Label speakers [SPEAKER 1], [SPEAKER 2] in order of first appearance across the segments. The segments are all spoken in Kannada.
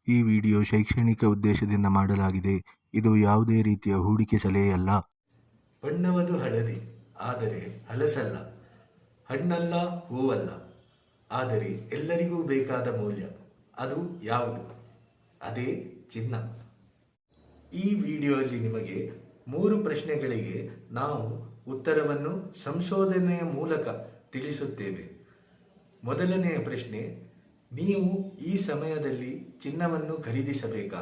[SPEAKER 1] ಈ ವಿಡಿಯೋ ಶೈಕ್ಷಣಿಕ ಉದ್ದೇಶದಿಂದ ಮಾಡಲಾಗಿದೆ. ಇದು ಯಾವುದೇ ರೀತಿಯ ಹೂಡಿಕೆ ಸಲಹೆಯಲ್ಲ.
[SPEAKER 2] ಬಣ್ಣವದು ಹಳದಿ, ಆದರೆ ಹಲಸಲ್ಲ. ಹಣ್ಣಲ್ಲ, ಹೂವಲ್ಲ, ಆದರೆ ಎಲ್ಲರಿಗೂ ಬೇಕಾದ ಮೌಲ್ಯ. ಅದು ಯಾವುದು? ಅದೇ ಚಿನ್ನ. ಈ ವಿಡಿಯೋದಲ್ಲಿ ನಿಮಗೆ 3 ಪ್ರಶ್ನೆಗಳಿಗೆ ನಾವು ಉತ್ತರವನ್ನು ಸಂಶೋಧನೆಯ ಮೂಲಕ ತಿಳಿಸುತ್ತೇವೆ. ಮೊದಲನೆಯ ಪ್ರಶ್ನೆ, ನೀವು ಈ ಸಮಯದಲ್ಲಿ ಚಿನ್ನವನ್ನು ಖರೀದಿಸಬೇಕಾ?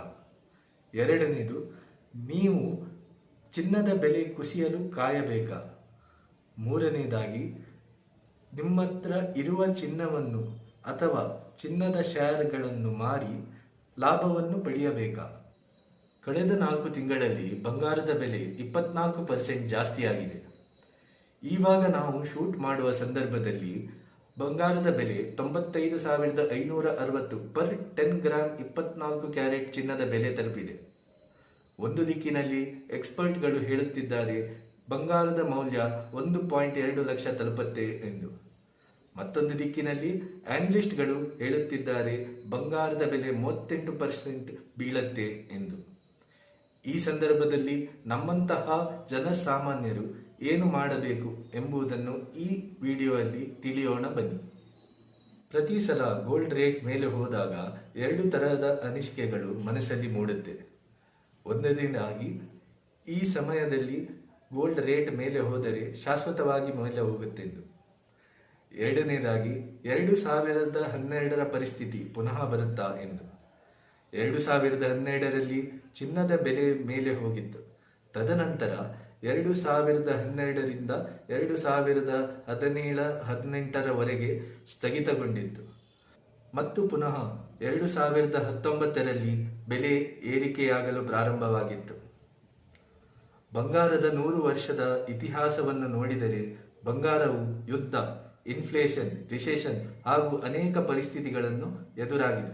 [SPEAKER 2] ಎರಡನೇದು, ನೀವು ಚಿನ್ನದ ಬೆಲೆ ಕುಸಿಯಲು ಕಾಯಬೇಕಾ? ಮೂರನೇದಾಗಿ, ನಿಮ್ಮತ್ರ ಇರುವ ಚಿನ್ನವನ್ನು ಅಥವಾ ಚಿನ್ನದ ಶೇರ್ಗಳನ್ನು ಮಾರಿ ಲಾಭವನ್ನು ಪಡೆಯಬೇಕಾ? ಕಳೆದ 4 ತಿಂಗಳಲ್ಲಿ ಬಂಗಾರದ ಬೆಲೆ 24% ಜಾಸ್ತಿಯಾಗಿದೆ. ಇವಾಗ ನಾವು ಶೂಟ್ ಮಾಡುವ ಸಂದರ್ಭದಲ್ಲಿ ಬಂಗಾರದ ಬೆಲೆ 95,560 ಪರ್ 10 ಗ್ರಾಮ್ 24 ಕ್ಯಾರೆಟ್ ಚಿನ್ನದ ಬೆಲೆ ತಲುಪಿದೆ. ಒಂದು ದಿಕ್ಕಿನಲ್ಲಿ ಎಕ್ಸ್ಪರ್ಟ್ಗಳು ಹೇಳುತ್ತಿದ್ದಾರೆ ಬಂಗಾರದ ಮೌಲ್ಯ 1.2 ಲಕ್ಷ ತಲುಪುತ್ತೆ ಎಂದು. ಮತ್ತೊಂದು ದಿಕ್ಕಿನಲ್ಲಿ ಆನಲಿಸ್ಟ್ಗಳು ಹೇಳುತ್ತಿದ್ದಾರೆ ಬಂಗಾರದ ಬೆಲೆ 38% ಬೀಳತ್ತೆ ಎಂದು. ಈ ಸಂದರ್ಭದಲ್ಲಿ ನಮ್ಮಂತಹ ಜನಸಾಮಾನ್ಯರು ಏನು ಮಾಡಬೇಕು ಎಂಬುದನ್ನು ಈ ವಿಡಿಯೋದಲ್ಲಿ ತಿಳಿಯೋಣ ಬನ್ನಿ. ಪ್ರತಿ ಸಲ ಗೋಲ್ಡ್ ರೇಟ್ ಮೇಲೆ ಹೋದಾಗ 2 ತರಹದ ಅನಿಸಿಕೆಗಳು ಮನಸ್ಸಲ್ಲಿ ಮೂಡುತ್ತೆ. ಒಂದನೇದಾಗಿ, ಈ ಸಮಯದಲ್ಲಿ ಗೋಲ್ಡ್ ರೇಟ್ ಮೇಲೆ ಹೋದರೆ ಶಾಶ್ವತವಾಗಿ ಮೇಲೆ ಹೋಗುತ್ತೆಂದು. ಎರಡನೇದಾಗಿ, 2012ರ ಪರಿಸ್ಥಿತಿ ಪುನಃ ಬರುತ್ತಾ ಎಂದು. 2012ರಲ್ಲಿ ಚಿನ್ನದ ಬೆಲೆ ಮೇಲೆ ಹೋಗಿತ್ತು. ತದನಂತರ 2012ರಿಂದ 2017-18ರವರೆಗೆ ಸ್ಥಗಿತಗೊಂಡಿತ್ತು ಮತ್ತು ಪುನಃ 2019ರಲ್ಲಿ ಬೆಲೆ ಏರಿಕೆಯಾಗಲು ಪ್ರಾರಂಭವಾಗಿತ್ತು. ಬಂಗಾರದ 100 ವರ್ಷದ ಇತಿಹಾಸವನ್ನು ನೋಡಿದರೆ ಬಂಗಾರವು ಯುದ್ಧ, ಇನ್ಫ್ಲೇಷನ್, ರಿಸೆಷನ್ ಹಾಗೂ ಅನೇಕ ಪರಿಸ್ಥಿತಿಗಳನ್ನು ಎದುರಾಗಿದೆ.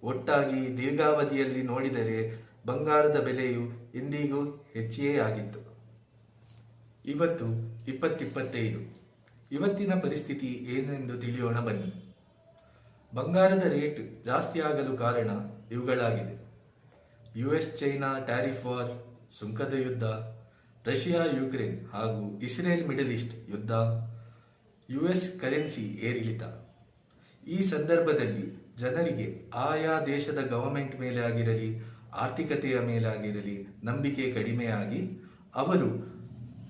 [SPEAKER 2] ಒಟ್ಟಾಗಿ ದೀರ್ಘಾವಧಿಯಲ್ಲಿ ನೋಡಿದರೆ ಬಂಗಾರದ ಬೆಲೆಯು ಇಂದಿಗೂ ಹೆಚ್ಚಿಯೇ ಆಗಿತ್ತು. ಇವತ್ತು 2025. ಇವತ್ತಿನ ಪರಿಸ್ಥಿತಿ ಏನೆಂದು ತಿಳಿಯೋಣ ಬನ್ನಿ. ಬಂಗಾರದ ರೇಟ್ ಜಾಸ್ತಿ ಆಗಲು ಕಾರಣ ಇವುಗಳಾಗಿದೆ: US ಚೈನಾ ಟ್ಯಾರಿಫ್ ವಾರ್, ಸುಂಕದ ಯುದ್ಧ, ರಷ್ಯಾ ಯುಕ್ರೇನ್ ಹಾಗೂ ಇಸ್ರೇಲ್ ಮಿಡಲ್ ಈಸ್ಟ್ ಯುದ್ಧ, US ಕರೆನ್ಸಿ ಏರಿಳಿತ. ಈ ಸಂದರ್ಭದಲ್ಲಿ ಜನರಿಗೆ ಆಯಾ ದೇಶದ ಗವರ್ಮೆಂಟ್ ಮೇಲೆ ಆಗಿರಲಿ, ಆರ್ಥಿಕತೆಯ ಮೇಲಾಗಿರಲಿ ನಂಬಿಕೆ ಕಡಿಮೆಯಾಗಿ ಅವರು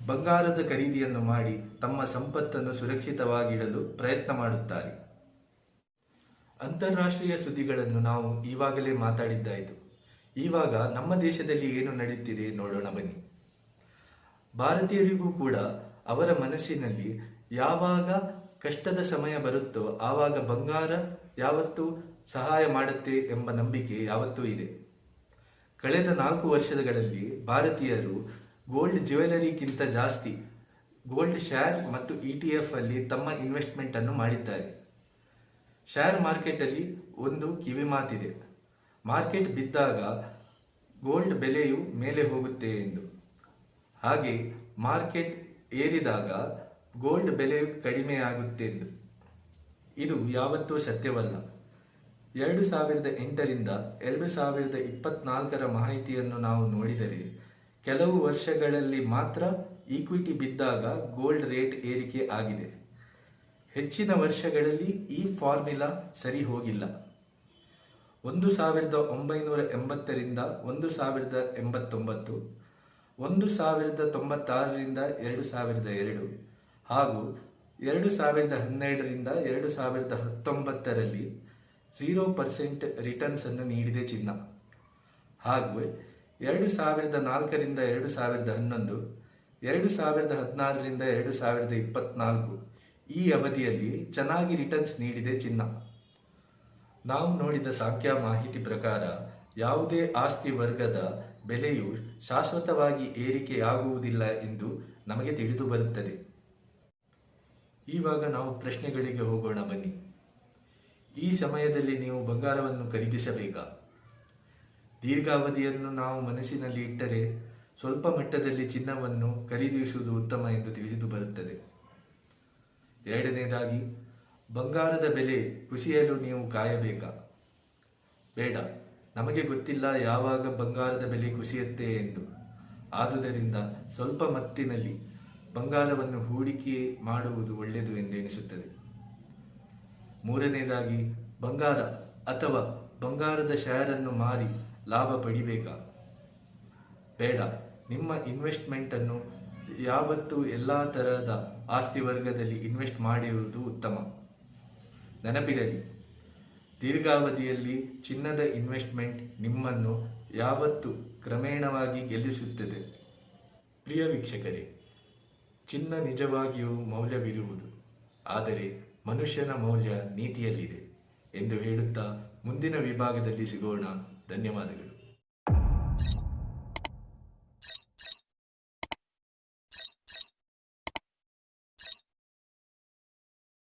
[SPEAKER 2] ಬಂಗಾರದ ಖರೀದಿಯನ್ನು ಮಾಡಿ ತಮ್ಮ ಸಂಪತ್ತನ್ನು ಸುರಕ್ಷಿತವಾಗಿಡಲು ಪ್ರಯತ್ನ ಮಾಡುತ್ತಾರೆ. ಅಂತಾರಾಷ್ಟ್ರೀಯ ಸುದ್ದಿಗಳನ್ನು ನಾವು ಈವಾಗಲೇ ಮಾತಾಡಿದ್ದಾಯಿತು. ಇವಾಗ ನಮ್ಮ ದೇಶದಲ್ಲಿ ಏನು ನಡೆಯುತ್ತಿದೆ ನೋಡೋಣ ಬನ್ನಿ. ಭಾರತೀಯರಿಗೂ ಕೂಡ ಅವರ ಮನಸ್ಸಿನಲ್ಲಿ ಯಾವಾಗ ಕಷ್ಟದ ಸಮಯ ಬರುತ್ತೋ ಆವಾಗ ಬಂಗಾರ ಯಾವತ್ತೂ ಸಹಾಯ ಮಾಡುತ್ತೆ ಎಂಬ ನಂಬಿಕೆ ಯಾವತ್ತೂ ಇದೆ. ಕಳೆದ 4 ವರ್ಷಗಳಲ್ಲಿ ಭಾರತೀಯರು ಗೋಲ್ಡ್ ಜ್ಯುವೆಲರಿಗಿಂತ ಜಾಸ್ತಿ ಗೋಲ್ಡ್ ಶೇರ್ ಮತ್ತು ETF ಅಲ್ಲಿ ತಮ್ಮ ಇನ್ವೆಸ್ಟ್ಮೆಂಟ್ ಅನ್ನು ಮಾಡಿದ್ದಾರೆ. ಶೇರ್ ಮಾರ್ಕೆಟ್ ಅಲ್ಲಿ ಒಂದು ಕಿವಿ ಮಾತಿದೆ, ಮಾರ್ಕೆಟ್ ಬಿದ್ದಾಗ ಗೋಲ್ಡ್ ಬೆಲೆಯು ಮೇಲೆ ಹೋಗುತ್ತೆ ಎಂದು. ಹಾಗೆ ಮಾರ್ಕೆಟ್ ಏರಿದಾಗ ಗೋಲ್ಡ್ ಬೆಲೆ ಕಡಿಮೆ ಆಗುತ್ತೆ ಎಂದು. ಇದು ಯಾವತ್ತೂ ಸತ್ಯವಲ್ಲ. 2008ರಿಂದ 2024ರ ಮಾಹಿತಿಯನ್ನು ನಾವು ನೋಡಿದರೆ ಕೆಲವು ವರ್ಷಗಳಲ್ಲಿ ಮಾತ್ರ ಈಕ್ವಿಟಿ ಬಿದ್ದಾಗ ಗೋಲ್ಡ್ ರೇಟ್ ಏರಿಕೆ ಆಗಿದೆ. ಹೆಚ್ಚಿನ ವರ್ಷಗಳಲ್ಲಿ ಈ ಫಾರ್ಮುಲಾ ಸರಿ ಹೋಗಿಲ್ಲ. 1980ರಿಂದ 1089, 1096ರಿಂದ 2002 ಹಾಗೂ 2012ರಿಂದ 2019ರಲ್ಲಿ 0% ರಿಟರ್ನ್ಸ್ ಅನ್ನು ನೀಡಿದೆ ಚಿನ್ನ. ಹಾಗೂ 2004ರಿಂದ 2011, 2016ರಿಂದ 2024 ಈ ಅವಧಿಯಲ್ಲಿ ಚೆನ್ನಾಗಿ ರಿಟರ್ನ್ಸ್ ನೀಡಿದೆ ಚಿನ್ನ. ನಾವು ನೋಡಿದ ಸಂಖ್ಯಾ ಮಾಹಿತಿ ಪ್ರಕಾರ ಯಾವುದೇ ಆಸ್ತಿ ವರ್ಗದ ಬೆಲೆಯು ಶಾಶ್ವತವಾಗಿ ಏರಿಕೆಯಾಗುವುದಿಲ್ಲ ಎಂದು ನಮಗೆ ತಿಳಿದು ಬರುತ್ತದೆ. ಇವಾಗ ನಾವು ಪ್ರಶ್ನೆಗಳಿಗೆ ಹೋಗೋಣ ಬನ್ನಿ. ಈ ಸಮಯದಲ್ಲಿ ನೀವು ಬಂಗಾರವನ್ನು ಖರೀದಿಸಬೇಕಾ? ದೀರ್ಘಾವಧಿಯನ್ನು ನಾವು ಮನಸ್ಸಿನಲ್ಲಿ ಇಟ್ಟರೆ ಸ್ವಲ್ಪ ಮಟ್ಟದಲ್ಲಿ ಚಿನ್ನವನ್ನು ಖರೀದಿಸುವುದು ಉತ್ತಮ ಎಂದು ತಿಳಿದು ಬರುತ್ತದೆ. ಎರಡನೇದಾಗಿ, ಬಂಗಾರದ ಬೆಲೆ ಕುಸಿಯಲು ನೀವು ಕಾಯಬೇಕಾ? ಬೇಡ. ನಮಗೆ ಗೊತ್ತಿಲ್ಲ ಯಾವಾಗ ಬಂಗಾರದ ಬೆಲೆ ಕುಸಿಯುತ್ತೆ ಎಂದು. ಆದುದರಿಂದ ಸ್ವಲ್ಪ ಮಟ್ಟಿನಲ್ಲಿ ಬಂಗಾರವನ್ನು ಹೂಡಿಕೆ ಮಾಡುವುದು ಒಳ್ಳೆಯದು ಎಂದೆನಿಸುತ್ತದೆ. ಮೂರನೇದಾಗಿ, ಬಂಗಾರ ಅಥವಾ ಬಂಗಾರದ ಶೇರನ್ನು ಮಾರಿ ಲಾಭ ಪಡಿಬೇಕಾ? ಬೇಡ. ನಿಮ್ಮ ಇನ್ವೆಸ್ಟ್ಮೆಂಟನ್ನು ಯಾವತ್ತೂ ಎಲ್ಲ ತರಹದ ಆಸ್ತಿ ವರ್ಗದಲ್ಲಿ ಇನ್ವೆಸ್ಟ್ ಮಾಡಿರುವುದು ಉತ್ತಮ. ನೆನಪಿರಲಿ, ದೀರ್ಘಾವಧಿಯಲ್ಲಿ ಚಿನ್ನದ ಇನ್ವೆಸ್ಟ್ಮೆಂಟ್ ನಿಮ್ಮನ್ನು ಯಾವತ್ತೂ ಕ್ರಮೇಣವಾಗಿ ಗೆಲ್ಲಿಸುತ್ತದೆ. ಪ್ರಿಯ ವೀಕ್ಷಕರೇ, ಚಿನ್ನ ನಿಜವಾಗಿಯೂ ಮೌಲ್ಯವಿರುವುದು, ಆದರೆ ಮನುಷ್ಯನ ಮೌಲ್ಯ ನೀತಿಯಲ್ಲಿದೆ ಎಂದು ಹೇಳುತ್ತಾ ಮುಂದಿನ ವಿಭಾಗದಲ್ಲಿ ಸಿಗೋಣ. ಧನ್ಯವಾದಗಳು.